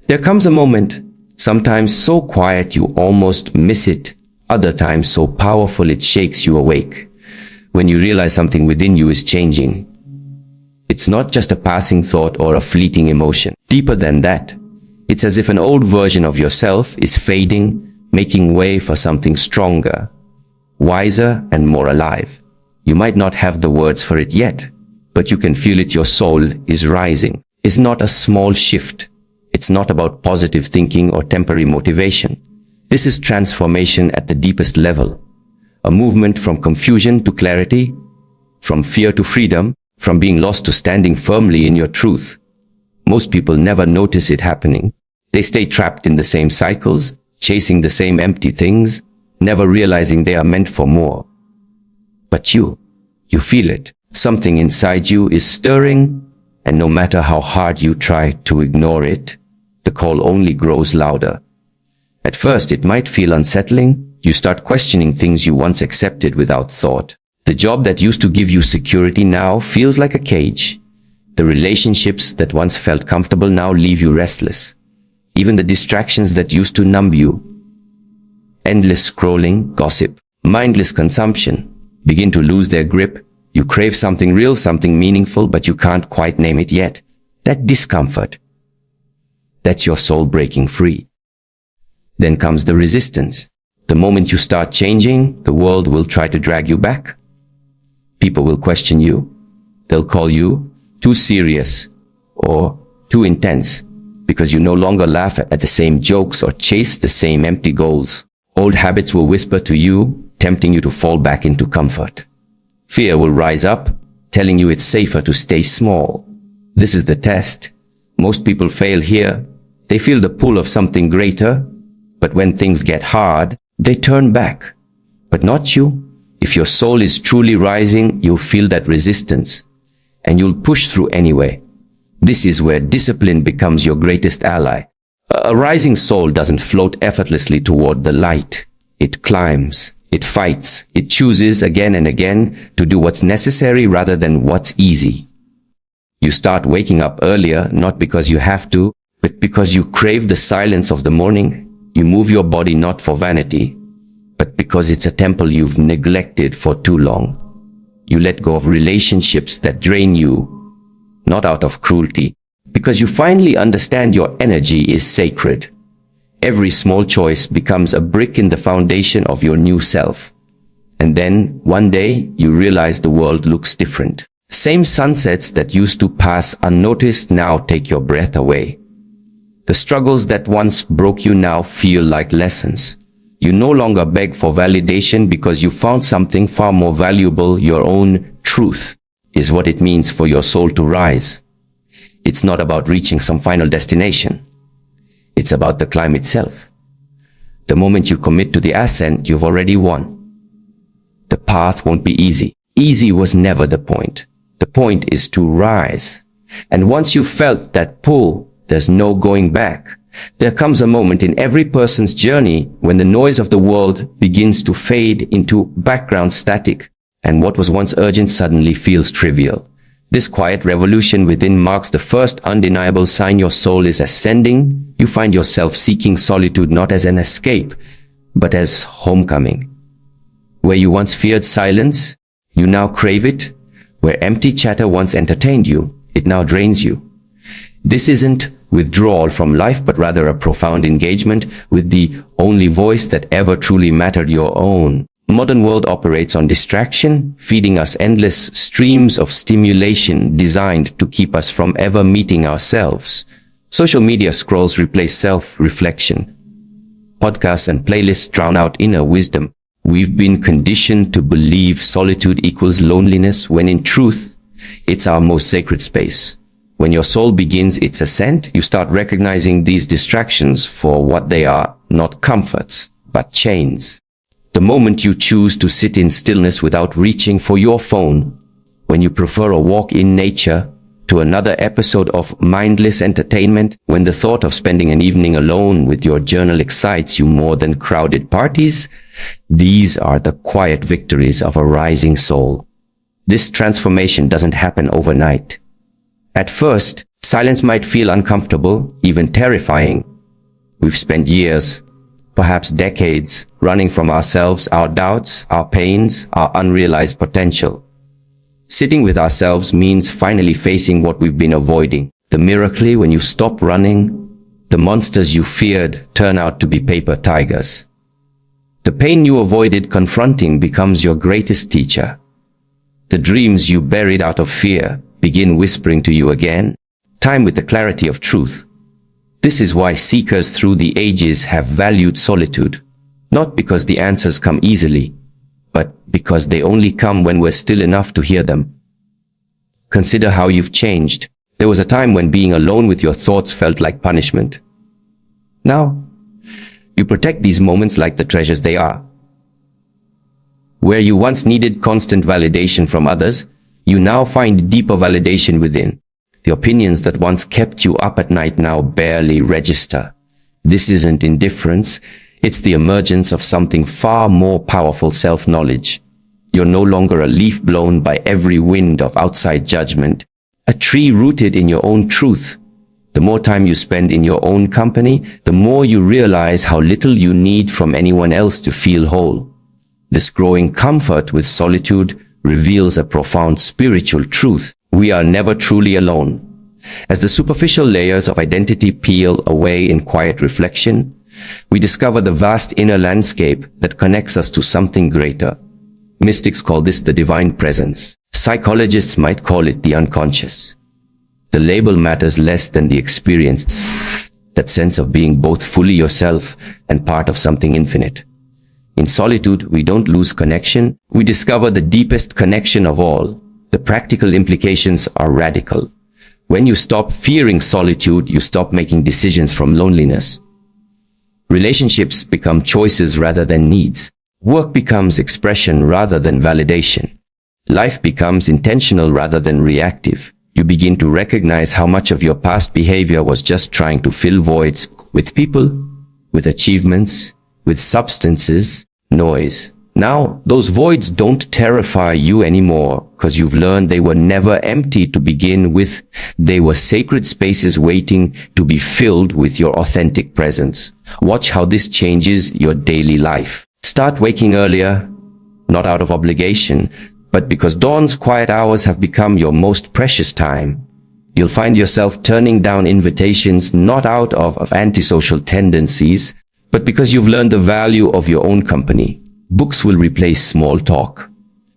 There comes a moment, sometimes so quiet you almost miss it, other times so powerful it shakes you awake, when you realize something within you is changing. It's not just a passing thought or a fleeting emotion. Deeper than that, it's as if an old version of yourself is fading, making way for something stronger, wiser, and more alive. You might not have the words for it yet, but you can feel it. Your soul is rising. It's not a small shift. It's not about positive thinking or temporary motivation. This is transformation at the deepest level. A movement from confusion to clarity, from fear to freedom, from being lost to standing firmly in your truth. Most people never notice it happening. They stay trapped in the same cycles, chasing the same empty things, never realizing they are meant for more. But you feel it. Something inside you is stirring, and no matter how hard you try to ignore it, the call only grows louder. At first, it might feel unsettling. You start questioning things you once accepted without thought. The job that used to give you security now feels like a cage. The relationships that once felt comfortable now leave you restless. Even the distractions that used to numb you, endless scrolling, gossip, mindless consumption, begin to lose their grip. You crave something real, something meaningful, but you can't quite name it yet. That discomfort, that's your soul breaking free. Then comes the resistance. The moment you start changing, the world will try to drag you back. People will question you. They'll call you too serious or too intense because you no longer laugh at the same jokes or chase the same empty goals. Old habits will whisper to you, tempting you to fall back into comfort. Fear will rise up, telling you it's safer to stay small. This is the test. Most people fail here. They feel the pull of something greater, but when things get hard, they turn back. But not you. If your soul is truly rising, you'll feel that resistance, and you'll push through anyway. This is where discipline becomes your greatest ally. A rising soul doesn't float effortlessly toward the light. It climbs, it fights, it chooses again and again to do what's necessary rather than what's easy. You start waking up earlier, not because you have to, but because you crave the silence of the morning. You move your body not for vanity, but because it's a temple you've neglected for too long. You let go of relationships that drain you, not out of cruelty, because you finally understand your energy is sacred. Every small choice becomes a brick in the foundation of your new self. And then, one day, you realize the world looks different. Same sunsets that used to pass unnoticed now take your breath away. The struggles that once broke you now feel like lessons. You no longer beg for validation because you found something far more valuable. Your own truth is what it means for your soul to rise. It's not about reaching some final destination. It's about the climb itself. The moment you commit to the ascent, you've already won. The path won't be easy. Easy was never the point. The point is to rise. And once you've felt that pull, there's no going back. There comes a moment in every person's journey when the noise of the world begins to fade into background static, and what was once urgent suddenly feels trivial. This quiet revolution within marks the first undeniable sign your soul is ascending. You find yourself seeking solitude not as an escape, but as homecoming. Where you once feared silence, you now crave it. Where empty chatter once entertained you, it now drains you. This isn't withdrawal from life, but rather a profound engagement with the only voice that ever truly mattered, your own. Modern world operates on distraction, feeding us endless streams of stimulation designed to keep us from ever meeting ourselves. Social media scrolls replace self-reflection. Podcasts and playlists drown out inner wisdom. We've been conditioned to believe solitude equals loneliness, when in truth, it's our most sacred space. When your soul begins its ascent, you start recognizing these distractions for what they are, not comforts, but chains. The moment you choose to sit in stillness without reaching for your phone, when you prefer a walk in nature to another episode of mindless entertainment, when the thought of spending an evening alone with your journal excites you more than crowded parties, these are the quiet victories of a rising soul. This transformation doesn't happen overnight. At first, Silence might feel uncomfortable, even terrifying. We've spent years, perhaps decades, running from ourselves, our doubts, our pains, our unrealized potential. Sitting with ourselves means finally facing what we've been avoiding. The miracle, when you stop running, the monsters you feared turn out to be paper tigers. The pain you avoided confronting becomes your greatest teacher. The dreams you buried out of fear begin whispering to you again, time with the clarity of truth. This is why seekers through the ages have valued solitude, not because the answers come easily, but because they only come when we're still enough to hear them. Consider how you've changed. There was a time when being alone with your thoughts felt like punishment. Now, you protect these moments like the treasures they are. Where you once needed constant validation from others, you now find deeper validation within. The opinions that once kept you up at night now barely register. This isn't indifference, it's the emergence of something far more powerful: self-knowledge. You're no longer a leaf blown by every wind of outside judgment, a tree rooted in your own truth. The more time you spend in your own company, the more you realize how little you need from anyone else to feel whole. This growing comfort with solitude reveals a profound spiritual truth. We are never truly alone. As the superficial layers of identity peel away in quiet reflection, we discover the vast inner landscape that connects us to something greater. Mystics call this the divine presence. Psychologists might call it the unconscious. The label matters less than the experience, that sense of being both fully yourself and part of something infinite. In solitude, we don't lose connection, we discover the deepest connection of all. The practical implications are radical. When you stop fearing solitude, you stop making decisions from loneliness. Relationships become choices rather than needs. Work becomes expression rather than validation. Life becomes intentional rather than reactive. You begin to recognize how much of your past behavior was just trying to fill voids with people, with achievements, with substances, noise. Now, those voids don't terrify you anymore because you've learned they were never empty to begin with. They were sacred spaces waiting to be filled with your authentic presence. Watch how this changes your daily life. Start waking earlier, not out of obligation, but because dawn's quiet hours have become your most precious time. You'll find yourself turning down invitations not out of antisocial tendencies, but because you've learned the value of your own company. Books will replace small talk.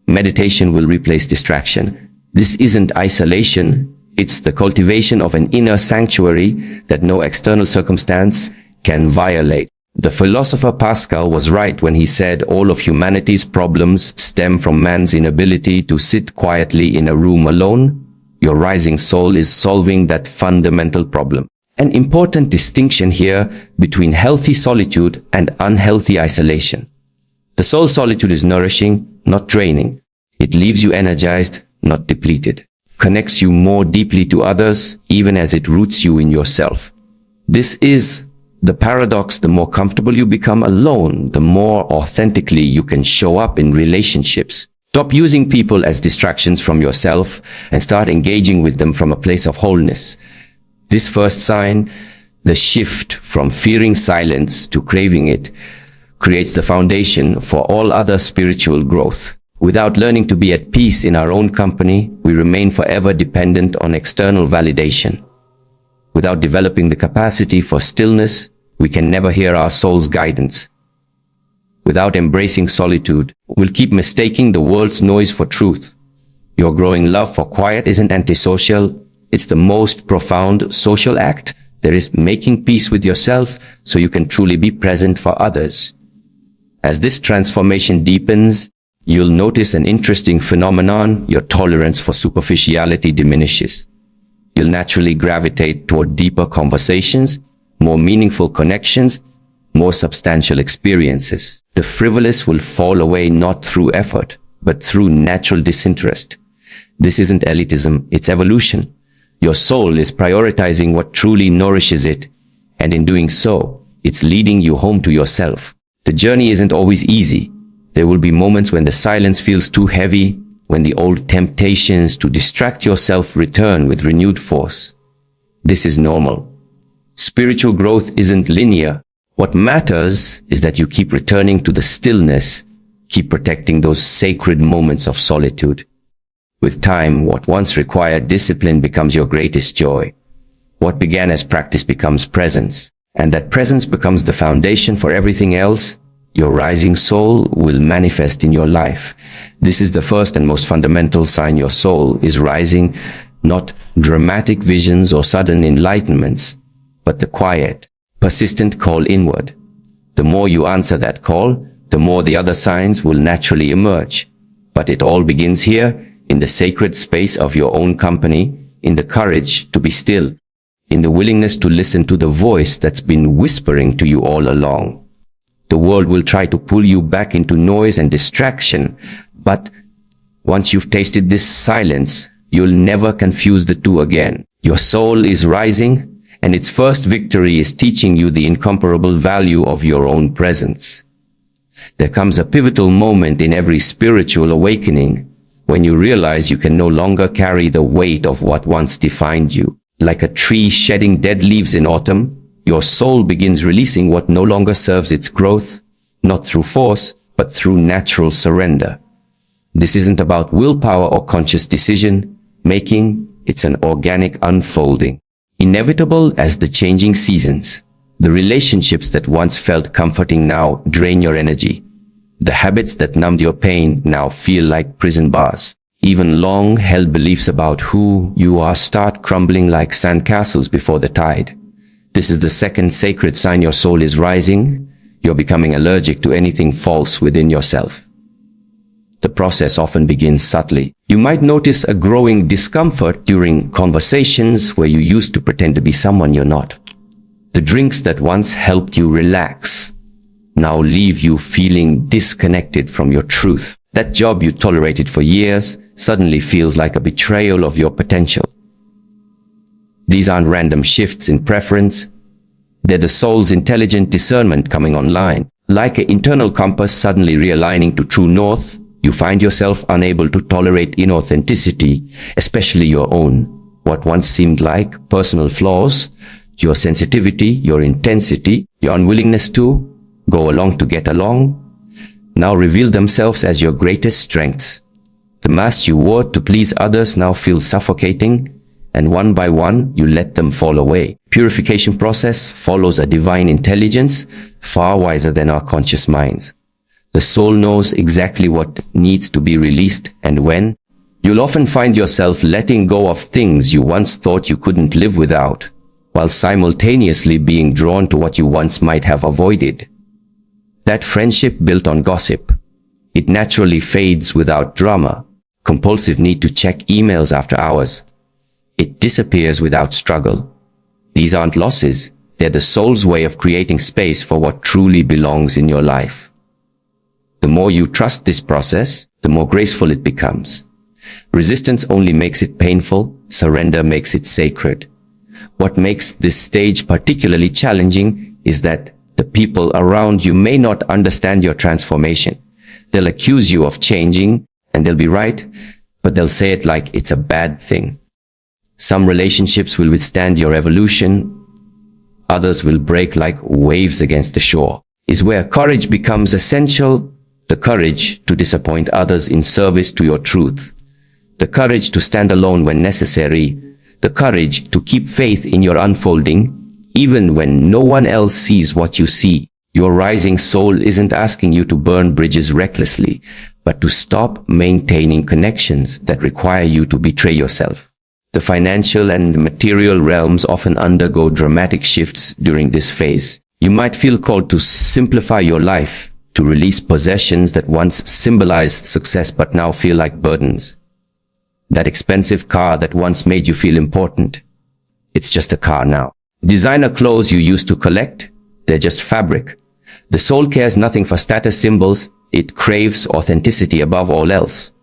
Meditation will replace distraction. This isn't isolation, it's the cultivation of an inner sanctuary that no external circumstance can violate. The philosopher Pascal was right when he said all of humanity's problems stem from man's inability to sit quietly in a room alone. Your rising soul is solving that fundamental problem. An important distinction here between healthy solitude and unhealthy isolation. The soul solitude is nourishing, not draining. It leaves you energized, not depleted. Connects you more deeply to others, even as it roots you in yourself. This is the paradox. The more comfortable you become alone, the more authentically you can show up in relationships. Stop using people as distractions from yourself and start engaging with them from a place of wholeness. This first sign, the shift from fearing silence to craving it, creates the foundation for all other spiritual growth. Without learning to be at peace in our own company, we remain forever dependent on external validation. Without developing the capacity for stillness, we can never hear our soul's guidance. Without embracing solitude, we'll keep mistaking the world's noise for truth. Your growing love for quiet isn't antisocial, it's the most profound social act. There is making peace with yourself so you can truly be present for others. As this transformation deepens, you'll notice an interesting phenomenon. Your tolerance for superficiality diminishes. You'll naturally gravitate toward deeper conversations, more meaningful connections, more substantial experiences. The frivolous will fall away not through effort, but through natural disinterest. This isn't elitism, it's evolution. Your soul is prioritizing what truly nourishes it, and in doing so, it's leading you home to yourself. The journey isn't always easy. There will be moments when the silence feels too heavy, when the old temptations to distract yourself return with renewed force. This is normal. Spiritual growth isn't linear. What matters is that you keep returning to the stillness, keep protecting those sacred moments of solitude. With time, what once required discipline becomes your greatest joy. What began as practice becomes presence, and that presence becomes the foundation for everything else. Your rising soul will manifest in your life. This is the first and most fundamental sign your soul is rising, not dramatic visions or sudden enlightenments, but the quiet, persistent call inward. The more you answer that call, the more the other signs will naturally emerge. But it all begins here, in the sacred space of your own company, in the courage to be still, in the willingness to listen to the voice that's been whispering to you all along. The world will try to pull you back into noise and distraction, but once you've tasted this silence, you'll never confuse the two again. Your soul is rising, and its first victory is teaching you the incomparable value of your own presence. There comes a pivotal moment in every spiritual awakening when you realize you can no longer carry the weight of what once defined you. Like a tree shedding dead leaves in autumn, your soul begins releasing what no longer serves its growth, not through force, but through natural surrender. This isn't about willpower or conscious decision making, it's an organic unfolding. Inevitable as the changing seasons, the relationships that once felt comforting now drain your energy. The habits that numbed your pain now feel like prison bars. Even long-held beliefs about who you are start crumbling like sandcastles before the tide. This is the second sacred sign your soul is rising. You're becoming allergic to anything false within yourself. The process often begins subtly. You might notice a growing discomfort during conversations where you used to pretend to be someone you're not. The drinks that once helped you relax now leave you feeling disconnected from your truth. That job you tolerated for years suddenly feels like a betrayal of your potential. These aren't random shifts in preference. They're the soul's intelligent discernment coming online. Like an internal compass suddenly realigning to true north, you find yourself unable to tolerate inauthenticity, especially your own. What once seemed like personal flaws, your sensitivity, your intensity, your unwillingness to go along to get along, now reveal themselves as your greatest strengths. The mask you wore to please others now feels suffocating, and one by one you let them fall away. Purification process follows a divine intelligence far wiser than our conscious minds. The soul knows exactly what needs to be released and when. You'll often find yourself letting go of things you once thought you couldn't live without, while simultaneously being drawn to what you once might have avoided. That friendship built on gossip, it naturally fades without drama. Compulsive need to check emails after hours, it disappears without struggle. These aren't losses, they're the soul's way of creating space for what truly belongs in your life. The more you trust this process, the more graceful it becomes. Resistance only makes it painful, surrender makes it sacred. What makes this stage particularly challenging is that the people around you may not understand your transformation. They'll accuse you of changing, and they'll be right, but they'll say it like it's a bad thing. Some relationships will withstand your evolution, others will break like waves against the shore. Is where courage becomes essential, the courage to disappoint others in service to your truth, the courage to stand alone when necessary, the courage to keep faith in your unfolding, even when no one else sees what you see. Your rising soul isn't asking you to burn bridges recklessly, but to stop maintaining connections that require you to betray yourself. The financial and material realms often undergo dramatic shifts during this phase. You might feel called to simplify your life, to release possessions that once symbolized success but now feel like burdens. That expensive car that once made you feel important, it's just a car now. Designer clothes you used to collect, they're just fabric. The soul cares nothing for status symbols, it craves authenticity above all else.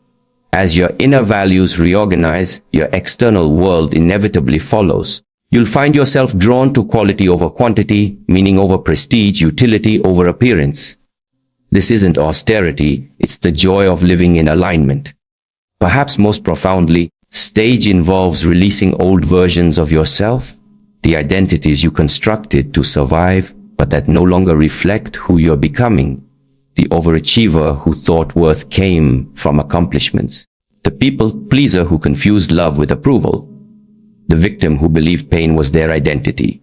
As your inner values reorganize, your external world inevitably follows. You'll find yourself drawn to quality over quantity, meaning over prestige, utility over appearance. This isn't austerity, it's the joy of living in alignment. Perhaps most profoundly, stage involves releasing old versions of yourself, the identities you constructed to survive, but that no longer reflect who you're becoming. The overachiever who thought worth came from accomplishments. The people pleaser who confused love with approval. The victim who believed pain was their identity.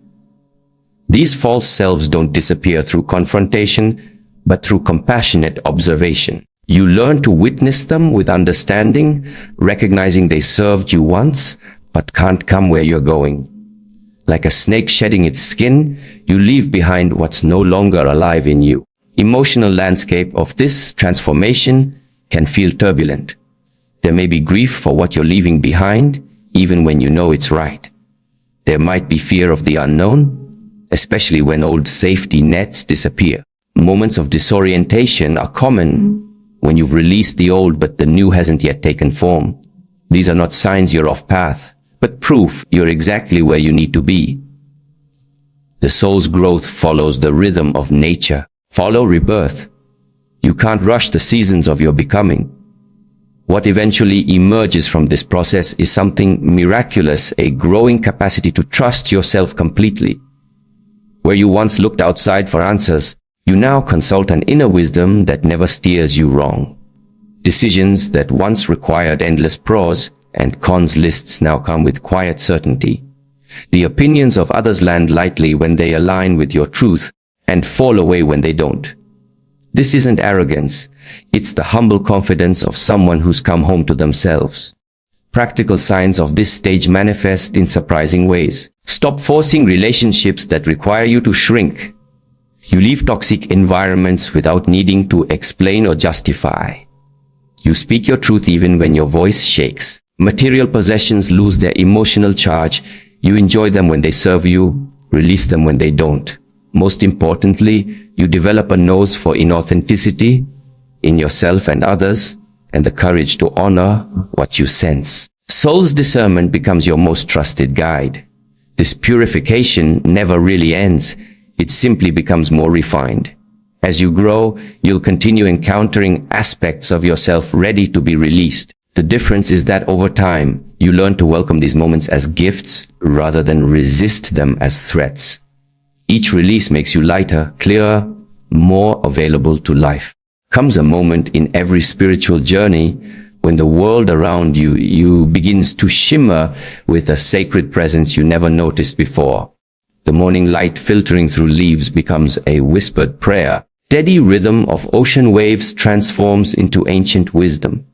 These false selves don't disappear through confrontation, but through compassionate observation. You learn to witness them with understanding, recognizing they served you once, but can't come where you're going. Like a snake shedding its skin, you leave behind what's no longer alive in you. Emotional landscape of this transformation can feel turbulent. There may be grief for what you're leaving behind, even when you know it's right. There might be fear of the unknown, especially when old safety nets disappear. Moments of disorientation are common when you've released the old but the new hasn't yet taken form. These are not signs you're off path, but proof you're exactly where you need to be. The soul's growth follows the rhythm of nature. Follow rebirth. You can't rush the seasons of your becoming. What eventually emerges from this process is something miraculous, a growing capacity to trust yourself completely. Where you once looked outside for answers, you now consult an inner wisdom that never steers you wrong. Decisions that once required endless pros and cons lists now come with quiet certainty. The opinions of others land lightly when they align with your truth and fall away when they don't. This isn't arrogance, it's the humble confidence of someone who's come home to themselves. Practical signs of this stage manifest in surprising ways. Stop forcing relationships that require you to shrink. You leave toxic environments without needing to explain or justify. You speak your truth even when your voice shakes. Material possessions lose their emotional charge. You enjoy them when they serve you, release them when they don't. Most importantly, you develop a nose for inauthenticity in yourself and others, and the courage to honor what you sense. Soul's discernment becomes your most trusted guide. This purification never really ends. It simply becomes more refined. As you grow, you'll continue encountering aspects of yourself ready to be released. The difference is that over time, you learn to welcome these moments as gifts rather than resist them as threats. Each release makes you lighter, clearer, more available to life. Comes a moment in every spiritual journey when the world around you begins to shimmer with a sacred presence you never noticed before. The morning light filtering through leaves becomes a whispered prayer. Steady rhythm of ocean waves transforms into ancient wisdom.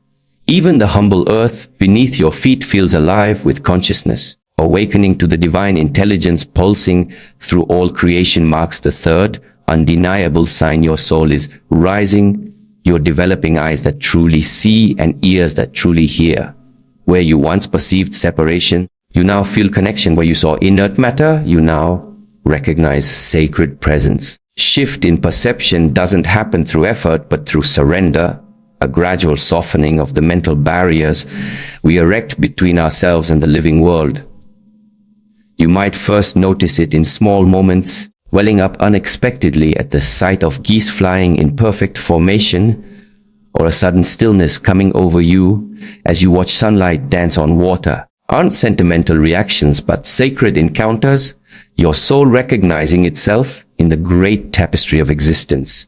Even the humble earth beneath your feet feels alive with consciousness. Awakening to the divine intelligence pulsing through all creation marks the third, undeniable sign your soul is rising. You're developing eyes that truly see and ears that truly hear. Where you once perceived separation, you now feel connection. Where you saw inert matter, you now recognize sacred presence. Shift in perception doesn't happen through effort, but through surrender, a gradual softening of the mental barriers we erect between ourselves and the living world. You might first notice it in small moments, welling up unexpectedly at the sight of geese flying in perfect formation, or a sudden stillness coming over you as you watch sunlight dance on water. Aren't sentimental reactions, but sacred encounters, your soul recognizing itself in the great tapestry of existence.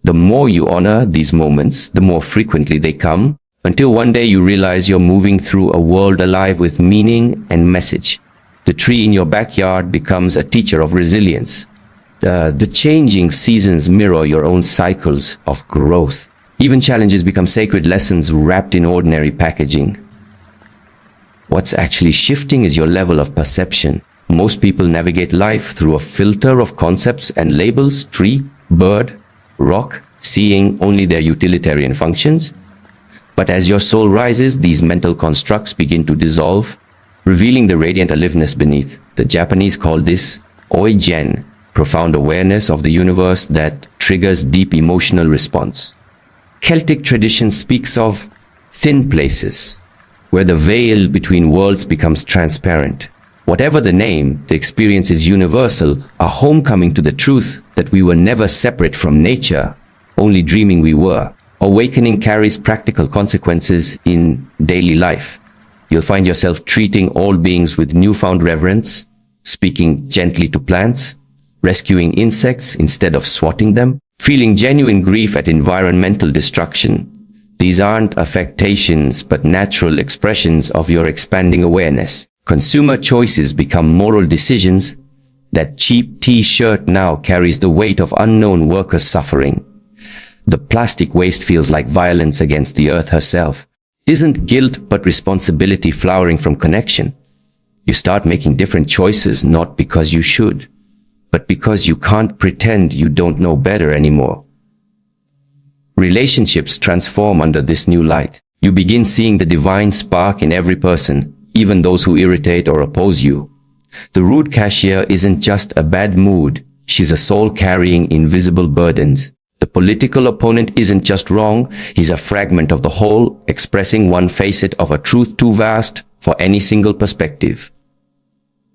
The more you honor these moments, the more frequently they come, until one day you realize you're moving through a world alive with meaning and message. The tree in your backyard becomes a teacher of resilience. The changing seasons mirror your own cycles of growth. Even challenges become sacred lessons wrapped in ordinary packaging. What's actually shifting is your level of perception. Most people navigate life through a filter of concepts and labels: tree, bird, rock, seeing only their utilitarian functions. But as your soul rises, these mental constructs begin to dissolve, revealing the radiant aliveness beneath. The Japanese call this Oi-Gen, profound awareness of the universe that triggers deep emotional response. Celtic tradition speaks of thin places, where the veil between worlds becomes transparent. Whatever the name, the experience is universal, a homecoming to the truth that we were never separate from nature, only dreaming we were. Awakening carries practical consequences in daily life. You'll find yourself treating all beings with newfound reverence, speaking gently to plants, rescuing insects instead of swatting them, feeling genuine grief at environmental destruction. These aren't affectations but natural expressions of your expanding awareness. Consumer choices become moral decisions. That cheap t-shirt now carries the weight of unknown workers' suffering. The plastic waste feels like violence against the earth herself. Isn't guilt but responsibility flowering from connection? You start making different choices not because you should, but because you can't pretend you don't know better anymore. Relationships transform under this new light. You begin seeing the divine spark in every person, even those who irritate or oppose you. The rude cashier isn't just a bad mood, she's a soul carrying invisible burdens. The political opponent isn't just wrong, he's a fragment of the whole, expressing one facet of a truth too vast for any single perspective.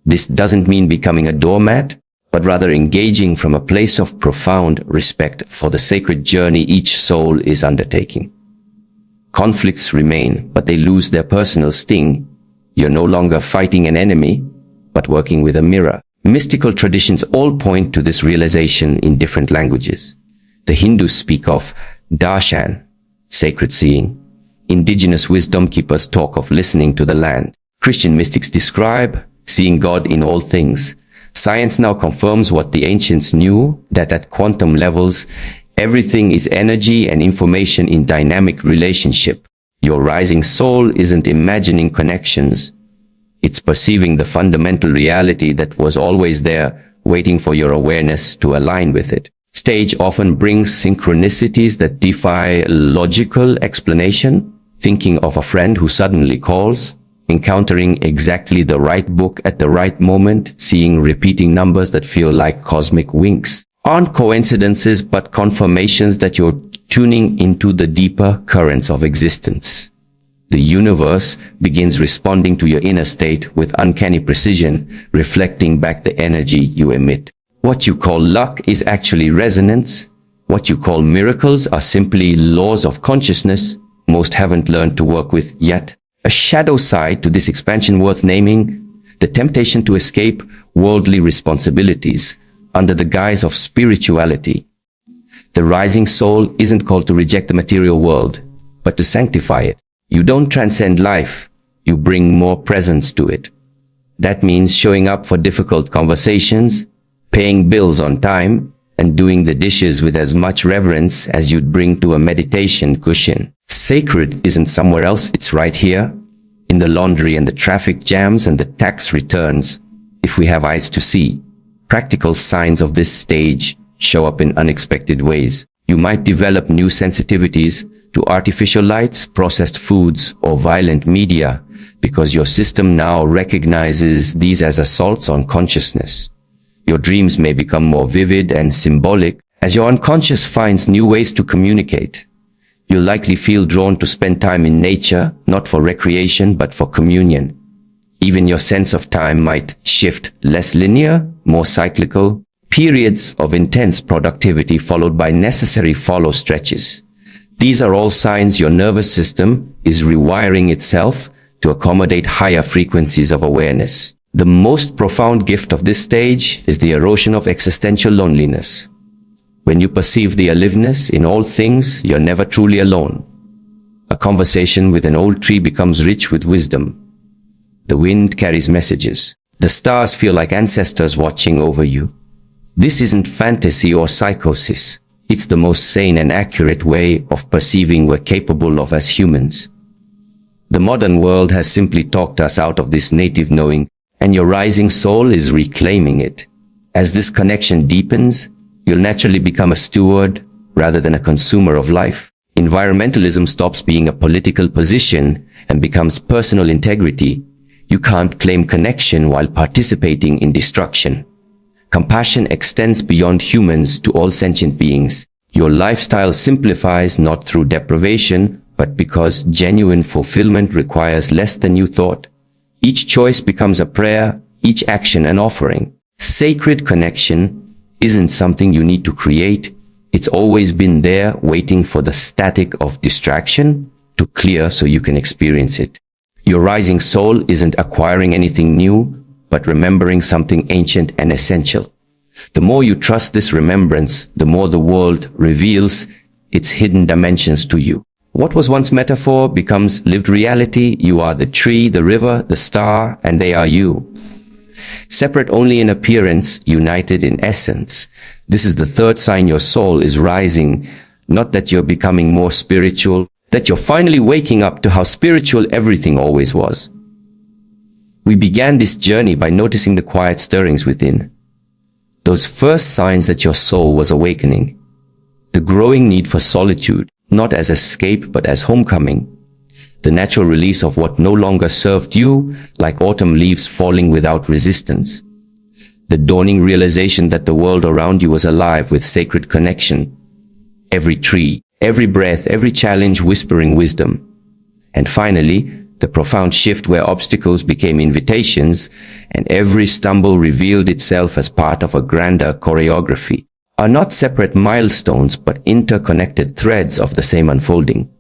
This doesn't mean becoming a doormat, but rather engaging from a place of profound respect for the sacred journey each soul is undertaking. Conflicts remain, but they lose their personal sting. You're no longer fighting an enemy, but working with a mirror. Mystical traditions all point to this realization in different languages. The Hindus speak of darshan, sacred seeing. Indigenous wisdom keepers talk of listening to the land. Christian mystics describe seeing God in all things. Science now confirms what the ancients knew, that at quantum levels, everything is energy and information in dynamic relationship. Your rising soul isn't imagining connections. It's perceiving the fundamental reality that was always there, waiting for your awareness to align with it. Stage often brings synchronicities that defy logical explanation. Thinking of a friend who suddenly calls, encountering exactly the right book at the right moment, seeing repeating numbers that feel like cosmic winks. Aren't coincidences but confirmations that you're tuning into the deeper currents of existence. The universe begins responding to your inner state with uncanny precision, reflecting back the energy you emit. What you call luck is actually resonance. What you call miracles are simply laws of consciousness most haven't learned to work with yet. A shadow side to this expansion worth naming, the temptation to escape worldly responsibilities under the guise of spirituality. The rising soul isn't called to reject the material world, but to sanctify it. You don't transcend life, you bring more presence to it. That means showing up for difficult conversations, paying bills on time, and doing the dishes with as much reverence as you'd bring to a meditation cushion. Sacred isn't somewhere else, it's right here, in the laundry and the traffic jams and the tax returns. If we have eyes to see, practical signs of this stage show up in unexpected ways. You might develop new sensitivities to artificial lights, processed foods, or violent media, because your system now recognizes these as assaults on consciousness. Your dreams may become more vivid and symbolic as your unconscious finds new ways to communicate. You'll likely feel drawn to spend time in nature, not for recreation, but for communion. Even your sense of time might shift, less linear, more cyclical. Periods of intense productivity followed by necessary follow stretches. These are all signs your nervous system is rewiring itself to accommodate higher frequencies of awareness. The most profound gift of this stage is the erosion of existential loneliness. When you perceive the aliveness in all things, you're never truly alone. A conversation with an old tree becomes rich with wisdom. The wind carries messages. The stars feel like ancestors watching over you. This isn't fantasy or psychosis. It's the most sane and accurate way of perceiving we're capable of as humans. The modern world has simply talked us out of this native knowing, and your rising soul is reclaiming it. As this connection deepens, you'll naturally become a steward rather than a consumer of life. Environmentalism stops being a political position and becomes personal integrity. You can't claim connection while participating in destruction. Compassion extends beyond humans to all sentient beings. Your lifestyle simplifies not through deprivation, but because genuine fulfillment requires less than you thought. Each choice becomes a prayer, each action an offering. Sacred connection isn't something you need to create. It's always been there, waiting for the static of distraction to clear so you can experience it. Your rising soul isn't acquiring anything new, but remembering something ancient and essential. The more you trust this remembrance, the more the world reveals its hidden dimensions to you. What was once metaphor becomes lived reality. You are the tree, the river, the star, and they are you. Separate only in appearance, united in essence. This is the third sign your soul is rising, not that you're becoming more spiritual, that you're finally waking up to how spiritual everything always was. We began this journey by noticing the quiet stirrings within. Those first signs that your soul was awakening. The growing need for solitude, not as escape but as homecoming. The natural release of what no longer served you, like autumn leaves falling without resistance. The dawning realization that the world around you was alive with sacred connection. Every tree, every breath, every challenge whispering wisdom. And finally, the profound shift where obstacles became invitations and every stumble revealed itself as part of a grander choreography, are not separate milestones but interconnected threads of the same unfolding.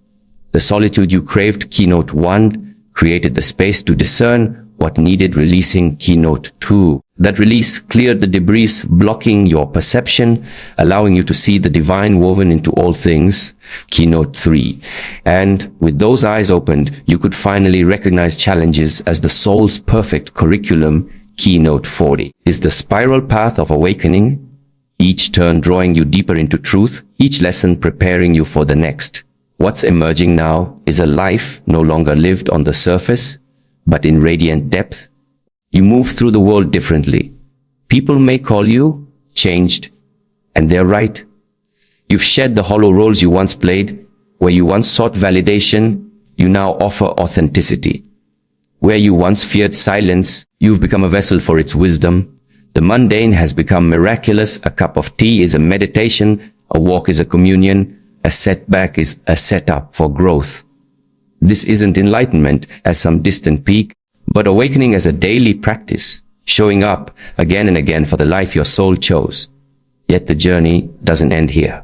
The solitude you craved, keynote 1, created the space to discern what needed releasing, keynote 2. That release cleared the debris blocking your perception, allowing you to see the divine woven into all things, keynote 3. And with those eyes opened, you could finally recognize challenges as the soul's perfect curriculum, keynote 40. Is the spiral path of awakening, each turn drawing you deeper into truth, each lesson preparing you for the next. What's emerging now is a life no longer lived on the surface, but in radiant depth. You move through the world differently. People may call you changed, and they're right. You've shed the hollow roles you once played. Where you once sought validation, you now offer authenticity. Where you once feared silence, you've become a vessel for its wisdom. The mundane has become miraculous. A cup of tea is a meditation. A walk is a communion. A setback is a setup for growth. This isn't enlightenment as some distant peak, but awakening as a daily practice, showing up again and again for the life your soul chose. Yet the journey doesn't end here.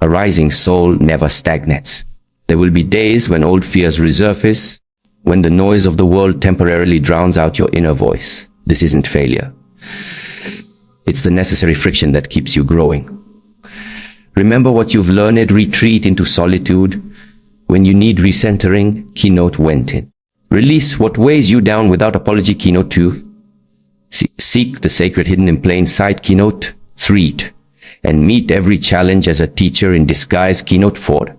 A rising soul never stagnates. There will be days when old fears resurface, when the noise of the world temporarily drowns out your inner voice. This isn't failure. It's the necessary friction that keeps you growing. Remember what you've learned, retreat into solitude. When you need recentering, keynote went in. Release what weighs you down without apology, keynote 2. Seek the sacred hidden in plain sight, keynote 3. And meet every challenge as a teacher in disguise, keynote 4.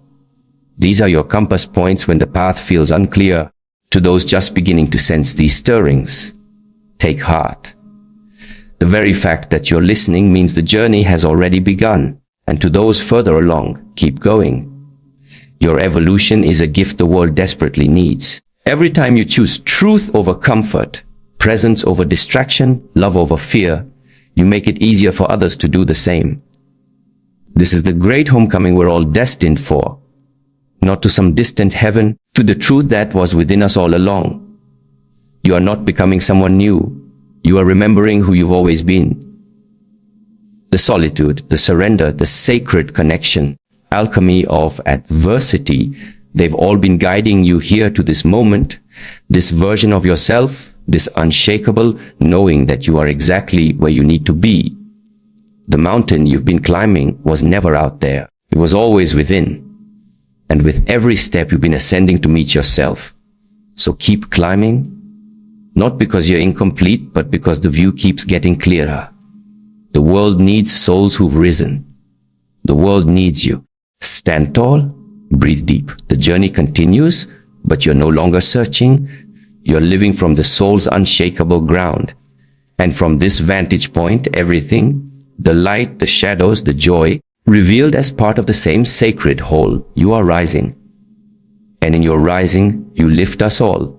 These are your compass points when the path feels unclear. To those just beginning to sense these stirrings, take heart. The very fact that you're listening means the journey has already begun. And to those further along, keep going. Your evolution is a gift the world desperately needs. Every time you choose truth over comfort, presence over distraction, love over fear, you make it easier for others to do the same. This is the great homecoming we're all destined for. Not to some distant heaven, to the truth that was within us all along. You are not becoming someone new. You are remembering who you've always been. The solitude, the surrender, the sacred connection, alchemy of adversity, they've all been guiding you here to this moment, this version of yourself, this unshakable knowing that you are exactly where you need to be. The mountain you've been climbing was never out there. It was always within. And with every step you've been ascending to meet yourself. So keep climbing, not because you're incomplete, but because the view keeps getting clearer. The world needs souls who've risen. The world needs you. Stand tall, breathe deep. The journey continues, but you're no longer searching. You're living from the soul's unshakable ground. And from this vantage point, everything, the light, the shadows, the joy, revealed as part of the same sacred whole, you are rising. And in your rising, you lift us all.